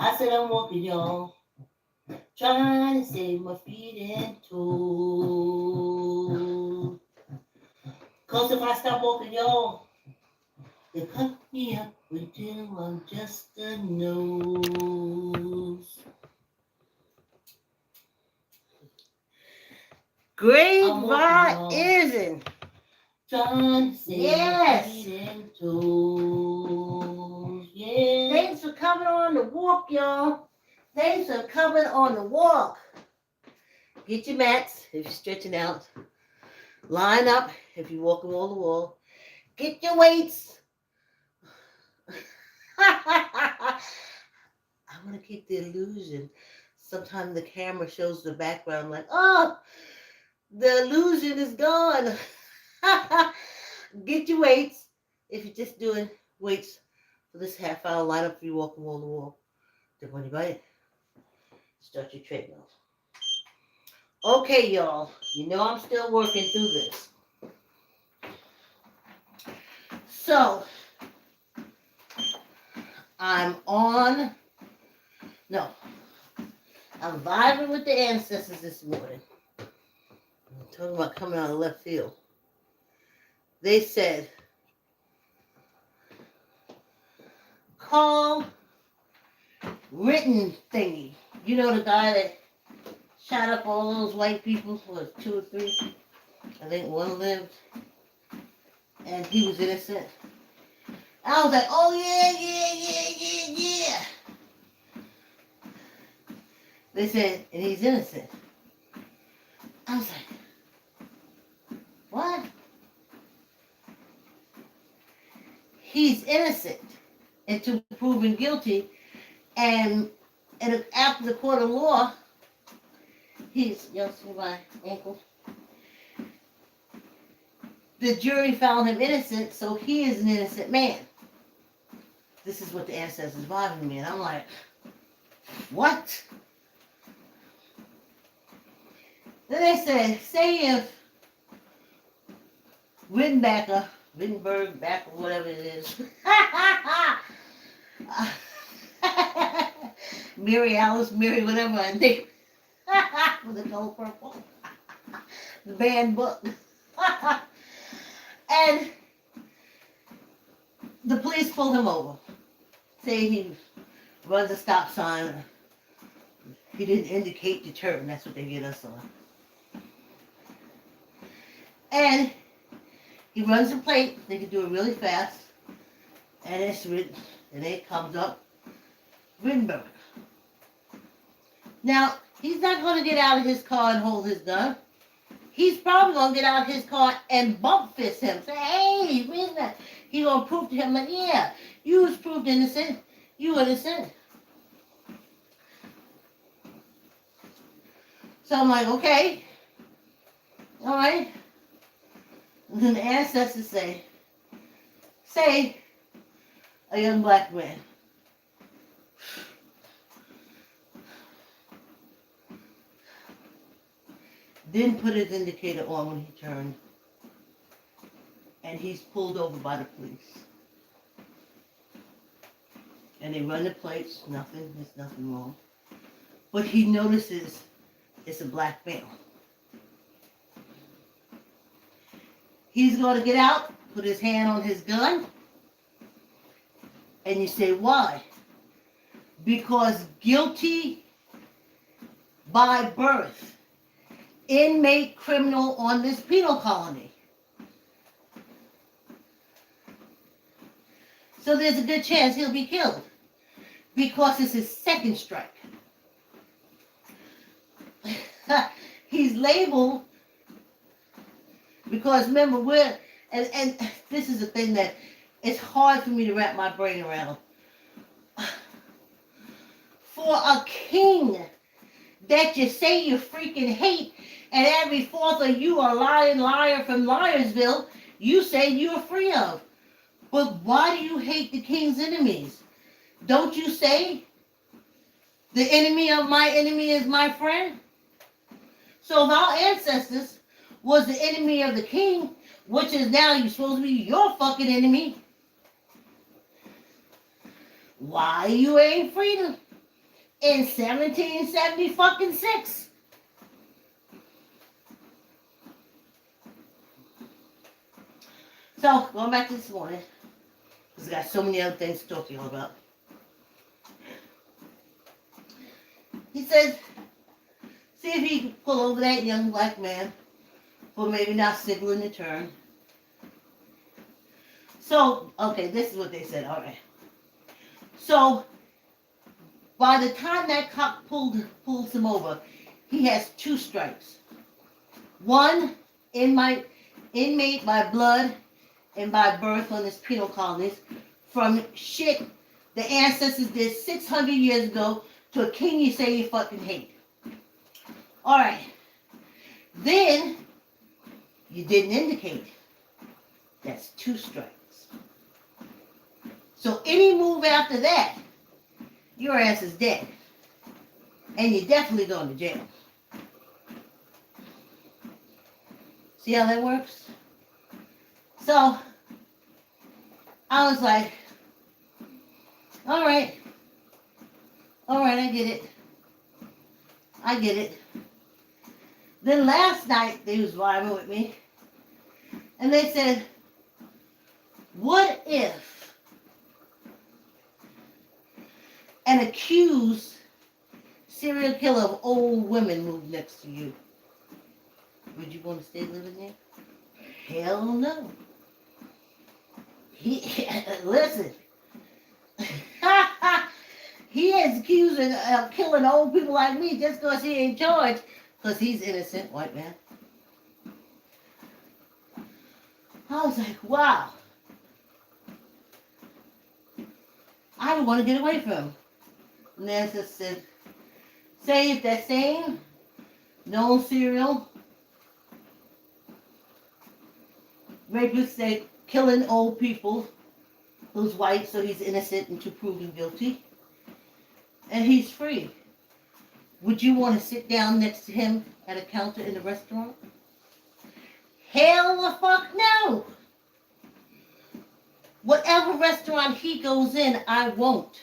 I said I'm walking, y'all, trying to save my feet and toes. Cause if I stop walking, y'all, they cut me up until I'm just a nose. Great I'm walking, y'all, rising. trying to save Yes. my feet and toes. Yeah. Thanks for coming on the walk, y'all. Thanks for coming on the walk. Get your mats if you're stretching out. Line up if you're walking wall to wall. Get your weights. I want to keep the illusion. Sometimes the camera shows the background like, oh, the illusion is gone. Get your weights. If you're just doing weights for this half hour, line up if you're walking wall to wall. Then when you bite, start your treadmill. Okay, y'all. You know I'm still working through this. So, I'm vibing with the ancestors this morning. I'm talking about coming out of left field. They said, call written thingy. You know the guy that shot up all those white people, what, 2 or 3? I think one lived, and he was innocent. I was like, oh yeah. They said, and he's innocent. I was like, what? He's innocent until proven guilty, and after the court of law, y'all see my ankle? The jury found him innocent, so he is an innocent man. This is what the ancestors vibing me, and I'm like, what? Then they said, say if Wittenberg, whatever it is, Mary, whatever I think, with the gold purple, the banned book. And the police pulled him over. Say he runs a stop sign. He didn't indicate the turn. That's what they get us on. And he runs a plate. They can do it really fast. And it's written, and it comes up Wittenberg. Now, he's not going to get out of his car and hold his gun. He's probably going to get out of his car and bump fist him. Say, hey, where's that? He's going to prove to him, like, yeah, you was proved innocent. You innocent. So I'm like, okay. All right. And then the ancestors say a young black man. Didn't put his indicator on when he turned. And he's pulled over by the police. And they run the plates, there's nothing wrong. But he notices it's a black male. He's going to get out, put his hand on his gun, and you say, why? Because guilty by birth. Inmate criminal on this penal colony. So there's a good chance he'll be killed because it's his second strike. He's labeled because remember and this is the thing that it's hard for me to wrap my brain around. For a king that you say you freaking hate, and every fourth of you a lying liar from Liarsville, you say you're free of. But why do you hate the king's enemies? Don't you say the enemy of my enemy is my friend? So if our ancestors was the enemy of the king, which is now you're supposed to be your fucking enemy, why you ain't freedom? in 1770 fucking 6. So, going back to this morning, because I got so many other things to talk to y'all about. He says, see if he can pull over that young black man for maybe not signaling the turn. So, okay, this is what they said, alright. So, by the time that cop pulls him over, he has 2 strikes. One, inmate by blood and by birth on his penal colonies from shit the ancestors did 600 years ago to a king you say you fucking hate. Alright. Then, you didn't indicate. That's 2 strikes. So any move after that, your ass is dead. And you're definitely going to jail. See how that works? So, I was like, alright, I get it. Then last night, they was vibing with me, and they said, what if an accused serial killer of old women moved next to you? Would you want to stay living there? Hell no. Listen. He is accused of killing old people like me just because he ain't charged, because he's innocent, white man. I was like, wow. I would want to get away from him. And then I said, say if that same known serial rapist say killing old people who's white, so he's innocent until proven guilty, and he's free. Would you want to sit down next to him at a counter in a restaurant? Hell the fuck no! Whatever restaurant he goes in, I won't.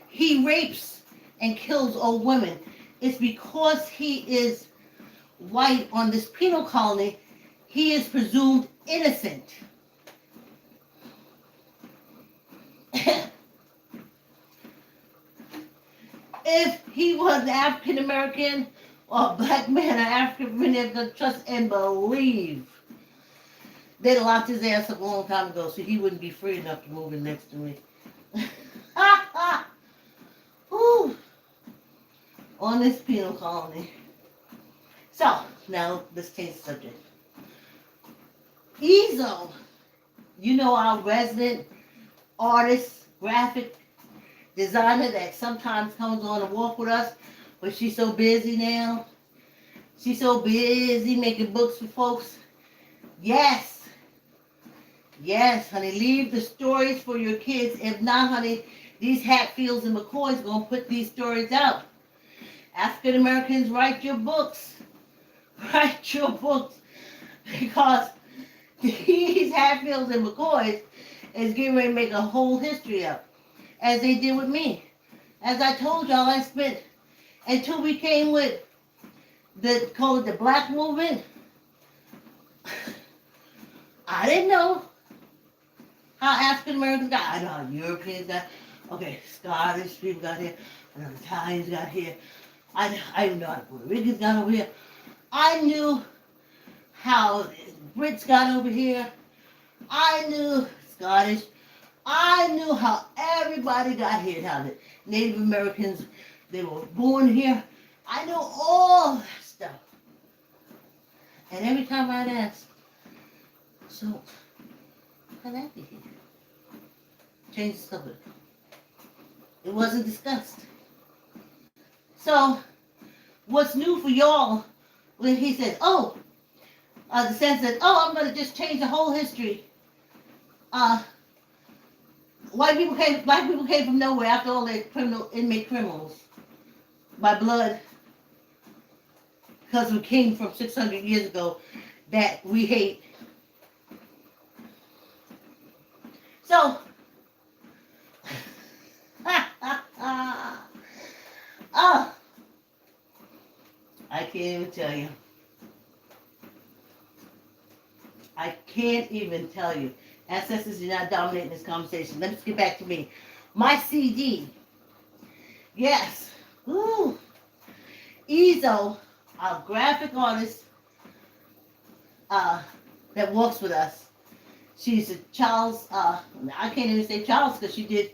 He rapes and kills old women. It's because he is white on this penal colony, he is presumed innocent. If he was an African American or a black man, an African American could trust and believe, they'd locked his ass up a long time ago, so he wouldn't be free enough to move in next to me. Whew. On this penal colony. So, now let's change the subject. Ezo, you know, our resident artist, graphic designer that sometimes comes on a walk with us, but she's so busy now. She's so busy making books for folks. Yes, honey, leave the stories for your kids. If not, honey, these Hatfields and McCoys gonna put these stories out. African Americans, write your books. Write your books. Because these Hatfields and McCoys is getting ready to make a whole history up. As they did with me. As I told y'all, I spent, until we came with call it the black movement, I didn't know how African Americans got, I know how Europeans got, okay, Scottish people got here, I know Italians got here, I didn't know how Puerto Ricans got over here, I knew how Brits got over here, I knew Scottish, I knew how everybody got here, how the Native Americans, they were born here, I knew all that stuff. And every time I'd ask, so, how that be here? Change the subject. It wasn't discussed. So, what's new for y'all when he said, the sense that, I'm going to just change the whole history. Black people came from nowhere after all their inmate criminals by blood, because we came from 600 years ago that we hate. So, oh, I can't even tell you. I can't even tell you. Ancestors, you're not dominating this conversation. Let's get back to me. My CD. Yes. Ooh. Ezo, our graphic artist that works with us. She's a Charles, I can't even say Charles because she did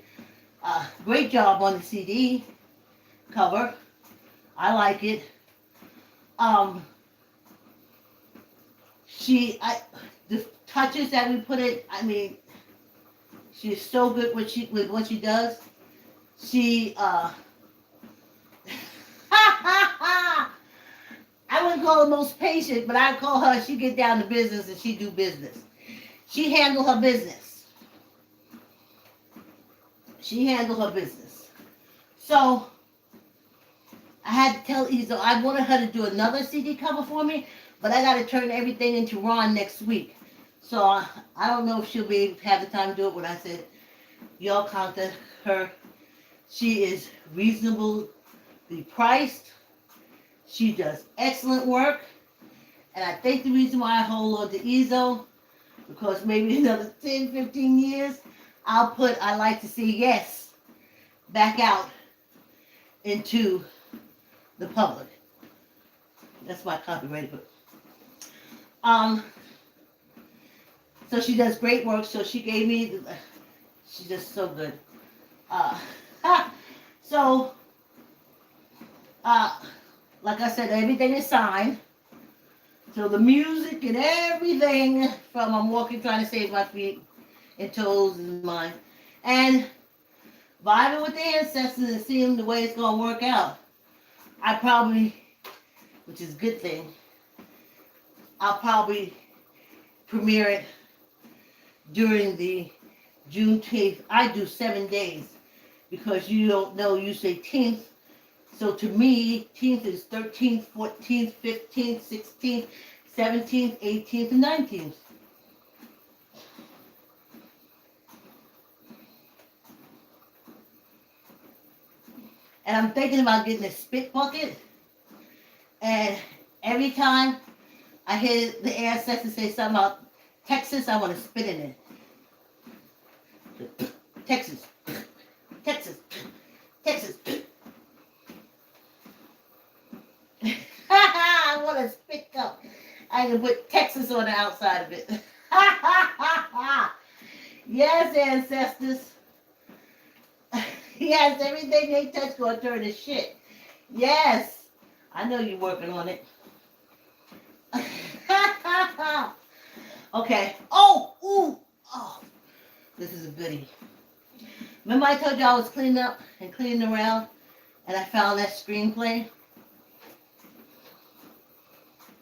a great job on the CD cover. I like it. The touches that we put in, I mean, she's so good with what she does. She, I wouldn't call her most patient, but I'd call her, she get down to business and she do business. She handle her business. She handle her business. So, I had to tell Ezo, I wanted her to do another CD cover for me, but I got to turn everything into Ron next week. So, I don't know if she'll have the time to do it, but I said, y'all contact her. She is reasonably priced. She does excellent work. And I think the reason why I hold on to Ezo, because maybe another 10, 15 years, I like to see yes back out into the public. That's my copyright book. So she does great work. So she gave me, she's just so good. So, like I said, everything is signed. So the music and everything from I'm walking trying to save my feet and toes and mine. And vibing with the ancestors and seeing the way it's going to work out. I probably, which is a good thing, I'll probably premiere it during the Juneteenth. I do 7 days because you don't know, you say 10th. So to me, 10th is 13th, 14th, 15th, 16th, 17th, 18th, and 19th. And I'm thinking about getting a spit bucket. And every time I hear the ancestors say something about Texas, I want to spit in it. Texas. Texas. Texas. I want to spit up. I can put Texas on the outside of it. Yes, ancestors. Yes, everything they touch gonna turn to shit. Yes. I know you're working on it. Okay. Oh, ooh. Oh. This is a goodie. Remember I told you I was cleaning up and cleaning around and I found that screenplay?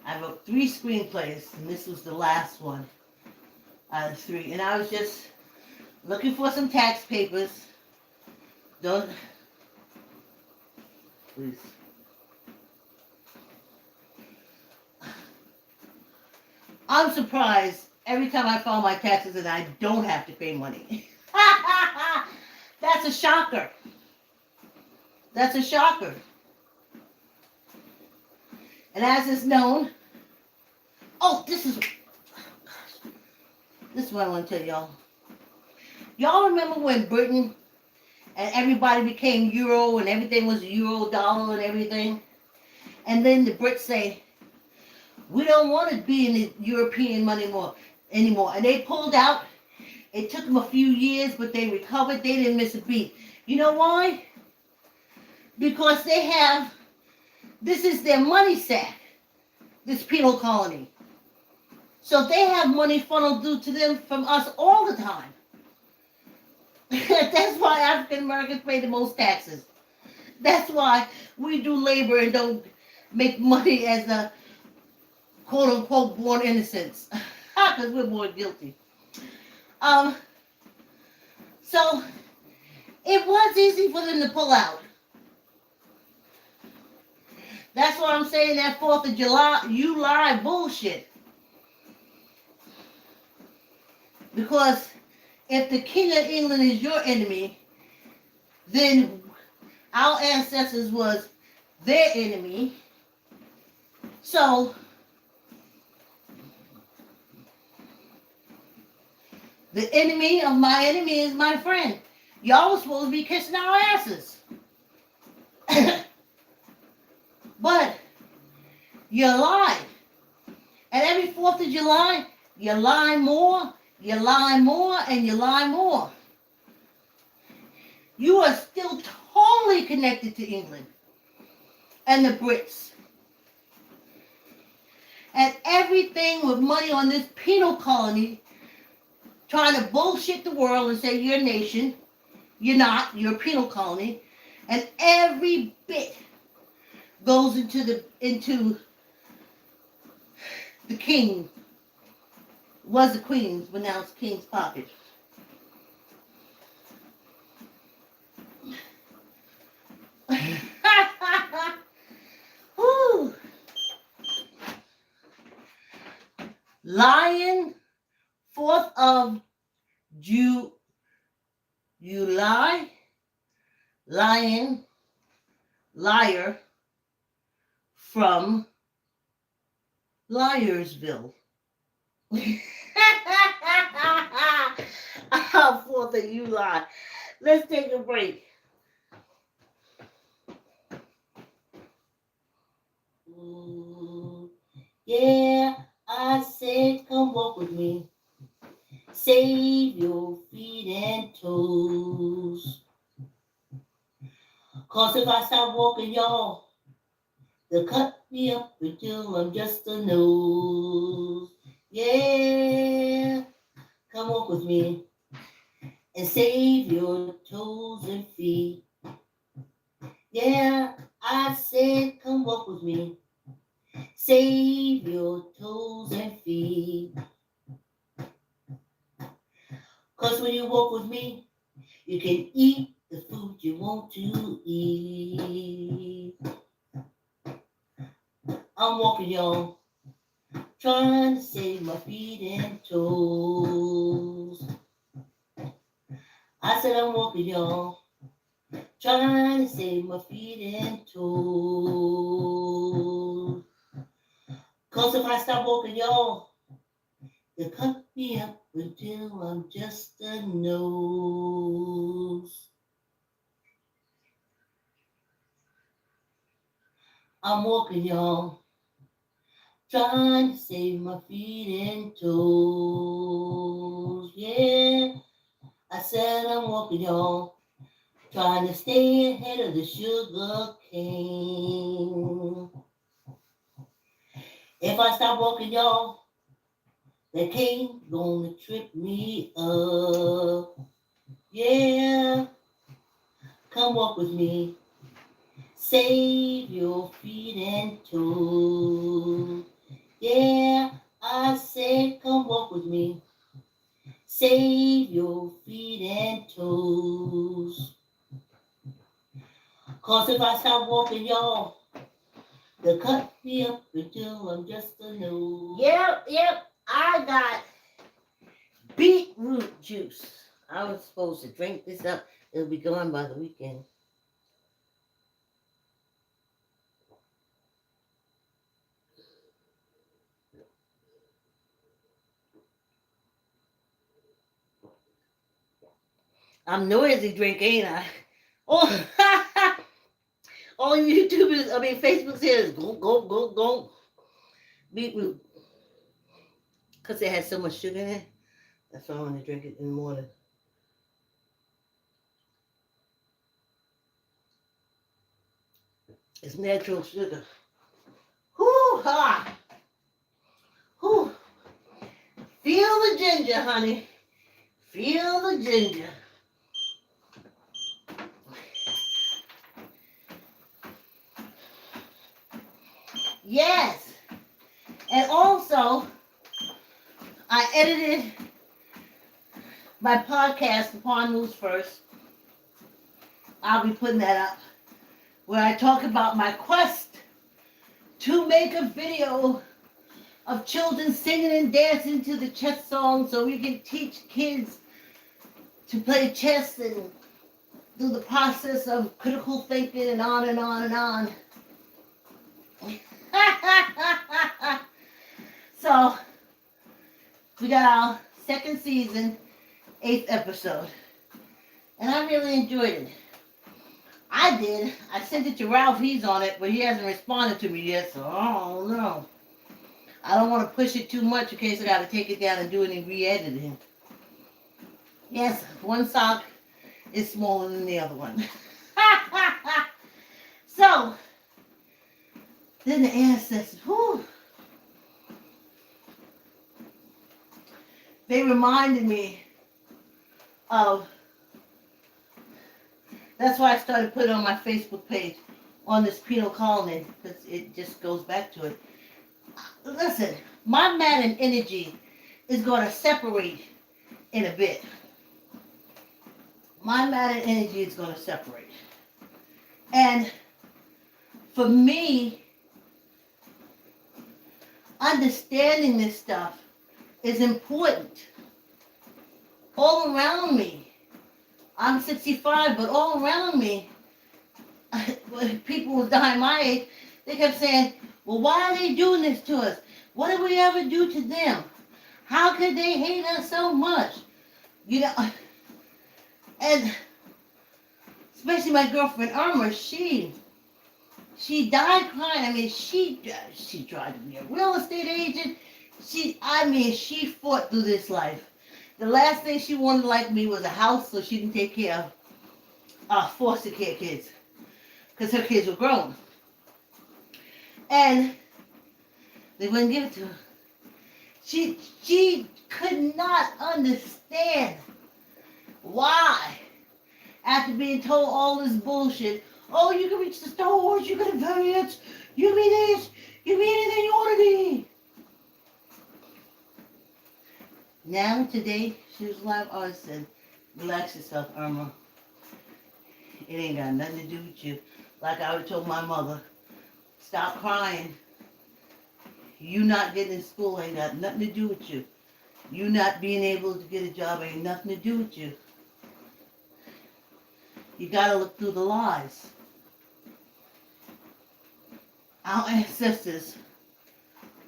I wrote 3 screenplays, and this was the last one out of 3. And I was just looking for some tax papers. Don't, please. I'm surprised every time I file my taxes that I don't have to pay money. That's a shocker. That's a shocker. And as is known, this is what I want to tell y'all. Y'all remember when Britain and everybody became euro and everything was euro, dollar and everything? And then the Brits say, we don't want to be in the European money anymore. And they pulled out. It took them a few years, but they recovered. They didn't miss a beat. You know why? Because this is their money sack, this penal colony. So they have money funneled due to them from us all the time. That's why African Americans pay the most taxes. That's why we do labor and don't make money as a quote-unquote born innocents. Because we're more guilty. So it was easy for them to pull out. That's why I'm saying that 4th of July, you lie bullshit. Because if the King of England is your enemy, then our ancestors was their enemy. So the enemy of my enemy is my friend. Y'all was supposed to be kissing our asses. But you lied. And every 4th of July, you lie more, you lie more, and you lie more. You are still totally connected to England and the Brits. And everything with money on this penal colony, trying to bullshit the world and say you're a nation. You're not. You're a penal colony. And every bit goes into the king. Was the queen's, but now it's king's pocket. Whew. Lion, 4th of July, lion, liar from Liarsville. 4th of July. Let's take a break. Ooh, yeah, I said, come walk with me. Save your feet and toes. 'Cause if I stop walking, y'all, they'll cut me up until I'm just a nose. Yeah, come walk with me and save your toes and feet. Yeah, I said, come walk with me. Save your toes and feet. 'Cause when you walk with me, you can eat the food you want to eat. I'm walking, y'all, trying to save my feet and toes. I said I'm walking, y'all, trying to save my feet and toes. 'Cause if I stop walking, y'all, they'll cut me up until I'm just a nose. I'm walking, y'all, trying to save my feet and toes. Yeah, I said I'm walking, y'all, trying to stay ahead of the sugar cane. If I stop walking, y'all, the cane gonna trip me up. Yeah, come walk with me. Save your feet and toes. Yeah, I said come walk with me. Save your feet and toes. 'Cause if I stop walking, y'all, they'll cut me up until I'm just a nose. Yep. I got beetroot juice. I was supposed to drink this up. It'll be gone by the weekend. I'm noisy drink, ain't I? Oh, all YouTubers, Facebook says go. Beetroot. Because it has so much sugar in it. That's why I want to drink it in the morning. It's natural sugar. Hoo-ha! Whew. Feel the ginger, honey. Feel the ginger. Yes. And also, I edited my podcast, Upon News First. I'll be putting that up, where I talk about my quest to make a video of children singing and dancing to the chess song so we can teach kids to play chess and do the process of critical thinking and on and on and on. So, we got our second season, 8th episode. And I really enjoyed it. I did. I sent it to Ralph. He's on it, but he hasn't responded to me yet, so I don't know. I don't want to push it too much in case I got to take it down and do any re-editing. Yes, one sock is smaller than the other one. So, then the ancestors, whew, they reminded me of, that's why I started putting on my Facebook page on this penal colony, because it just goes back to it. Listen, my Madden energy is going to separate in a bit. My Madden energy is going to separate. And for me, understanding this stuff is important. All around me, I'm 65, but all around me, people who dying my age, they kept saying, well, why are they doing this to us? What did we ever do to them? How could they hate us so much? You know, and especially my girlfriend Irma, she died crying. I mean, she tried to be a real estate agent. She fought through this life. The last thing she wanted like me was a house so she can take care of foster care kids. Because her kids were grown. And they wouldn't give it to her. She could not understand why, after being told all this bullshit, oh, you can reach the stores, you can advance, you be this, you be anything you want to be. Now, today, she was alive, I said, relax yourself, Irma. It ain't got nothing to do with you. Like I would have told my mother, stop crying. You not getting in school ain't got nothing to do with you. You not being able to get a job ain't nothing to do with you. You gotta look through the lies. Our ancestors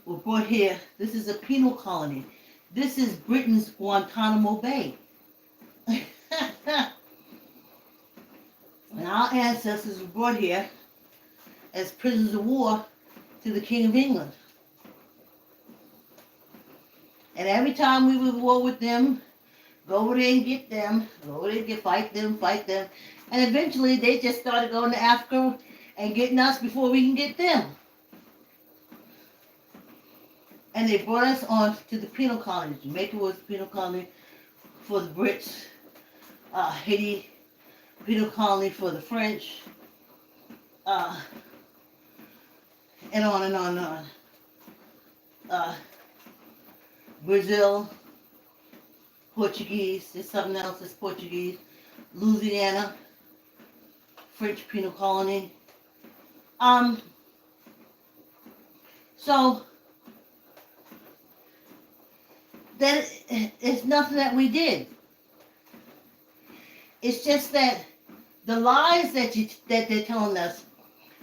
were brought here. This is a penal colony. This is Britain's Guantanamo Bay. And our ancestors were brought here as prisoners of war to the King of England. And every time we would war with them, go over there and get them, go over there and fight them. And eventually they just started going to Africa and getting us before we can get them. And they brought us on to the penal colony. Jamaica was the penal colony for the Brits. Haiti, penal colony for the French. And on and on and on. Brazil, Portuguese, there's something else that's Portuguese. Louisiana, French penal colony. So, that it's nothing that we did. It's just that the lies that they're telling us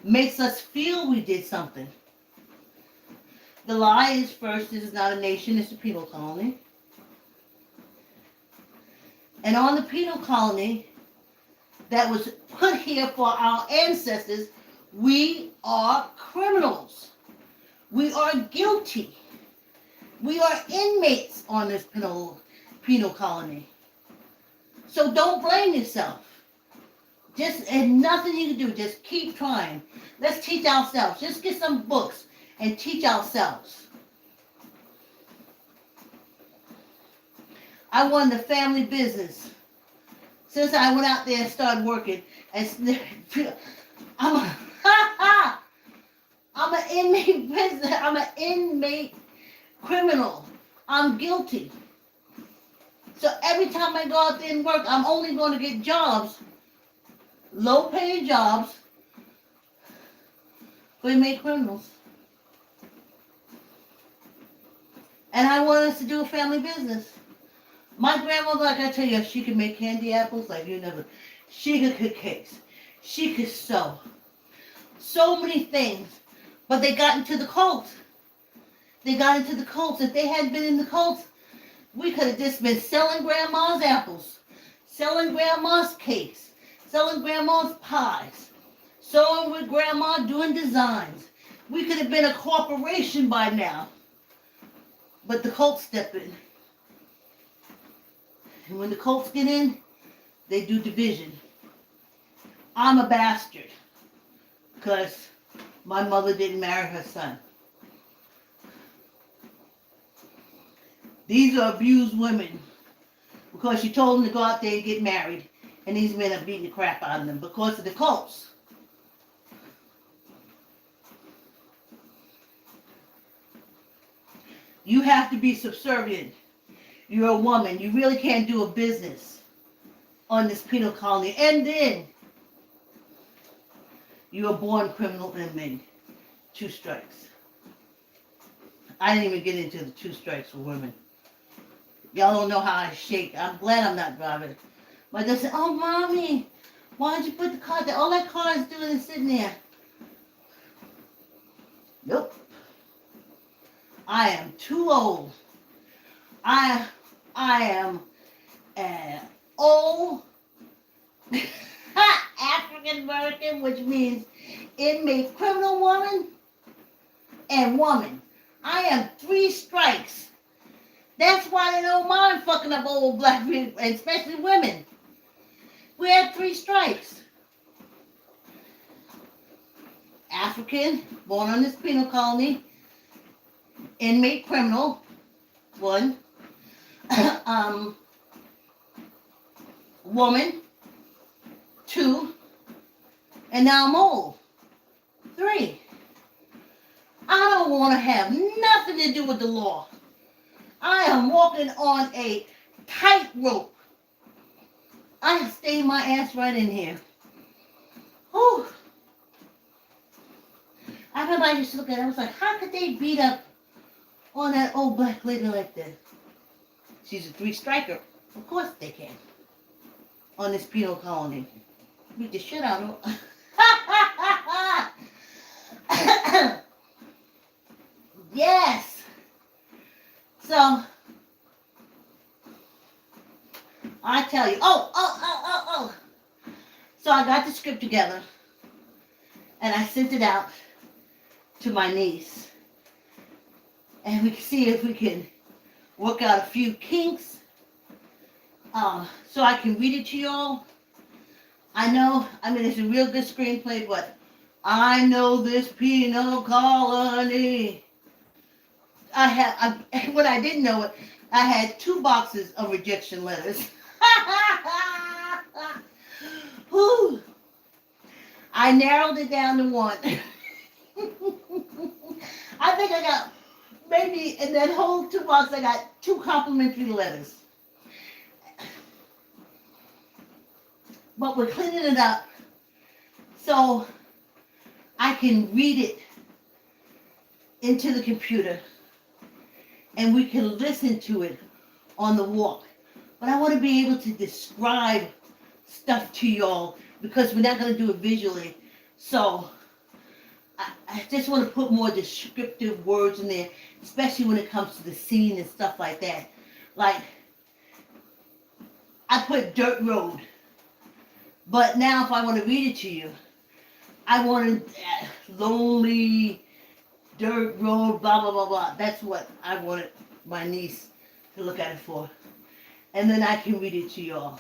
makes us feel we did something. The lie is, first, this is not a nation, it's a penal colony. And on the penal colony that was put here for our ancestors, we are criminals. We are guilty. We are inmates on this penal colony. So don't blame yourself. And nothing you can do. Just keep trying. Let's teach ourselves. Just get some books and teach ourselves. I won the family business. Since I went out there and started working, I'm an inmate prisoner. I'm an inmate criminal. I'm guilty. So every time I go out there and work, I'm only going to get jobs, low-paying jobs, for inmate criminals. And I want us to do a family business. My grandmother, like I tell you, she could make candy apples like you never. She could cook cakes. She could sew. So many things. But they got into the cult. They got into the cults. If they hadn't been in the cults, we could have just been selling grandma's apples, selling grandma's cakes, selling grandma's pies, sewing with grandma, doing designs. We could have been a corporation by now. But the cults step in. And when the cults get in, they do division. I'm a bastard because my mother didn't marry her son. These are abused women because she told them to go out there and get married, and these men are beating the crap out of them because of the cults. You have to be subservient. You're a woman. You really can't do a business on this penal colony. And then you're a born criminal inmate. 2 strikes. I didn't even get into the 2 strikes for women. Y'all don't know how I shake. I'm glad I'm not driving. My dad said, oh, Mommy, why'd you put the car there? All that car is doing is sitting there. Nope. I am too old. I am an old African American, which means inmate, criminal woman, and woman. I am 3 strikes. That's why they don't mind fucking up old black people, especially women. We had 3 strikes. African, born on this penal colony, inmate, criminal, 1. Woman, 2. And now I'm old, 3. I don't want to have nothing to do with the law. I am walking on a tightrope. I stayed my ass right in here. Whew. I remember I used to look at it, I was like, how could they beat up on that old black lady like that? She's a 3 striker. Of course they can. On this penal colony. Beat the shit out of her. Yes. So, I tell you, oh. So I got the script together and I sent it out to my niece. And we can see if we can work out a few kinks so I can read it to y'all. I know, it's a real good screenplay, but I know this penal colony. When I didn't know it, I had 2 boxes of rejection letters. Whew. I narrowed it down to 1. I think I got, maybe in that whole 2 boxes, I got 2 complimentary letters. But we're cleaning it up so I can read it into the computer and we can listen to it on the walk. But I want to be able to describe stuff to y'all because we're not going to do it visually. So I just want to put more descriptive words in there, especially when it comes to the scene and stuff like that. Like, I put dirt road. But now if I want to read it to you, I want lonely dirt road, blah, blah, blah, blah. That's what I wanted my niece to look at it for. And then I can read it to y'all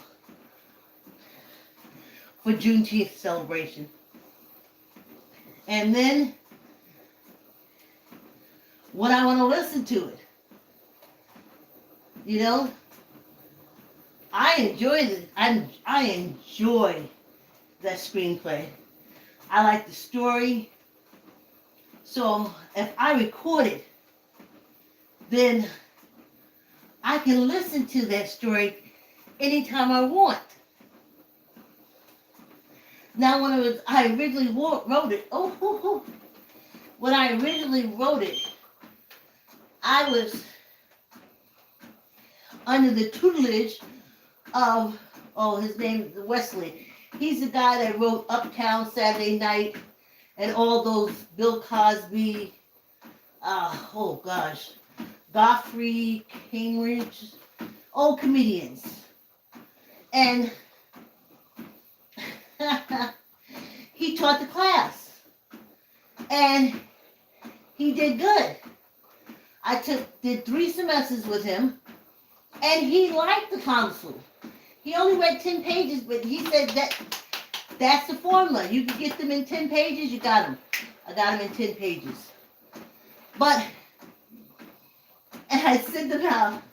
for Juneteenth celebration. And then when I want to listen to it, you know, I enjoy it. I enjoy that screenplay. I like the story. So if I record it, then I can listen to that story anytime I want. Now when I originally wrote it, when I originally wrote it, I was under the tutelage of, his name is Wesley. He's the guy that wrote Uptown Saturday Night and all those Bill Cosby, Godfrey Cambridge, old comedians. And he taught the class. And he did good. I did 3 semesters with him, and he liked the council. He only read 10 pages, but he said that's the formula. You can get them in 10 pages, you got them. I got them in 10 pages. But, and I said them out,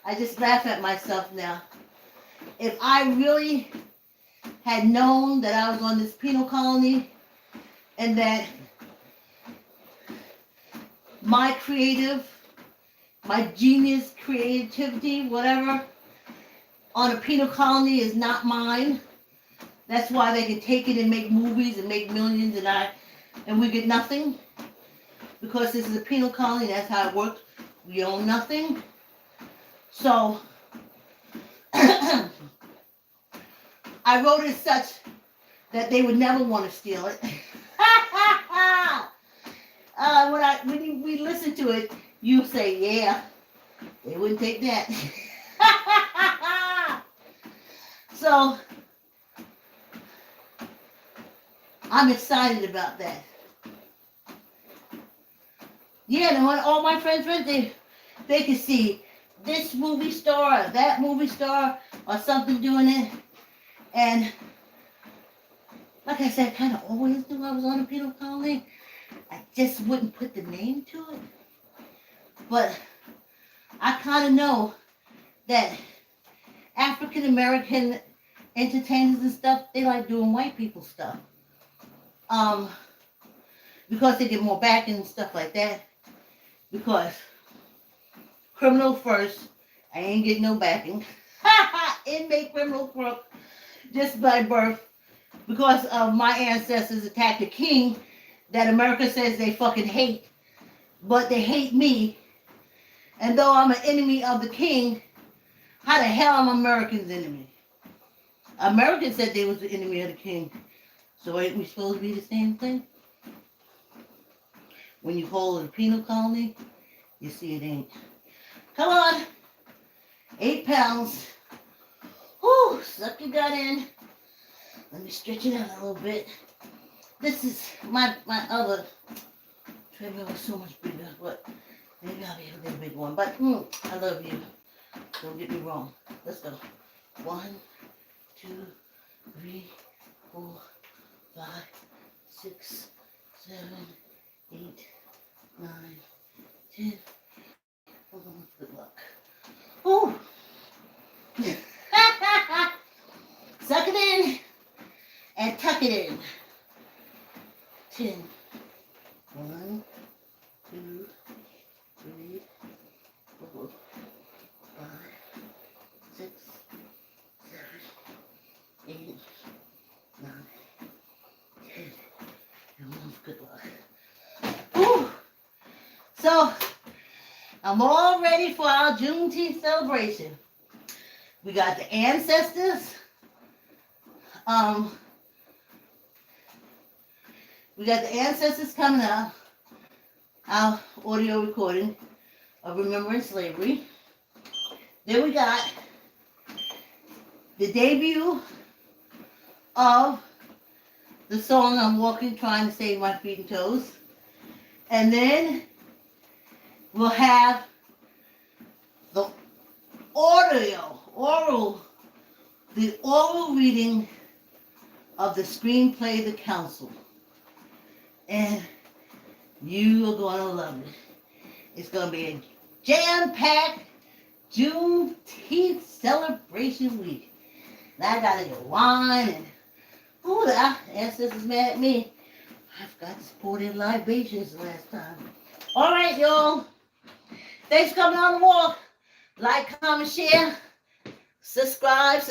I just laugh at myself now. If I really had known that I was on this penal colony and that my genius, creativity, whatever, on a penal colony is not mine. That's why they can take it and make movies and make millions and we get nothing. Because this is a penal colony, that's how it works. We own nothing. So, I wrote it such that they would never want to steal it. When we listen to it, you say, yeah, they wouldn't take that. So, I'm excited about that. Yeah, and when all my friends went, they could see this movie star or that movie star or something doing it. And like I said, I kind of always knew I was on a penal colony. I just wouldn't put the name to it. But I kind of know that African American entertainers and stuff, they like doing white people stuff. Because they get more backing and stuff like that. Because criminal first, I ain't getting no backing. Inmate criminal crook, just by birth. Because of my ancestors attacked a king that America says they fucking hate. But they hate me. And though I'm an enemy of the king, how the hell am Americans' enemy? Americans said they was the enemy of the king. So ain't we supposed to be the same thing? When you call it a penal colony, you see it ain't. Come on. 8 pounds. Whew, suck your gut in. Let me stretch it out a little bit. This is my other treadmill is so much bigger, but maybe I'll be able to get a big one. But I love you. Don't get me wrong. Let's go. 1, 2, 3, 4, 5, 6, 7, 8, 9, 10. Hold on, good luck. Ooh. Suck it in and tuck it in. 10. 1, 2, 3, 4, 5, 6, 7, 8, 9, 10. And 1 for good luck. Ooh. So, I'm all ready for our Juneteenth celebration. We got the ancestors. We got the ancestors coming up. Our audio recording of Remembering Slavery. Then we got the debut of the song I'm Walking, Trying to Save My Feet and Toes. And then we'll have the oral reading of the screenplay, The Council. And you are going to love it. It's going to be a jam-packed Juneteenth celebration week. Now I got to get wine and, ooh, the ancestors mad at me. I forgot to support their libations last time. All right, y'all. Thanks for coming on the walk. Like, comment, share. Subscribe.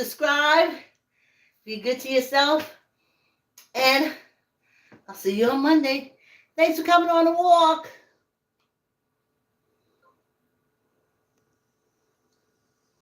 Be good to yourself. And I'll see you on Monday. Thanks for coming on the walk.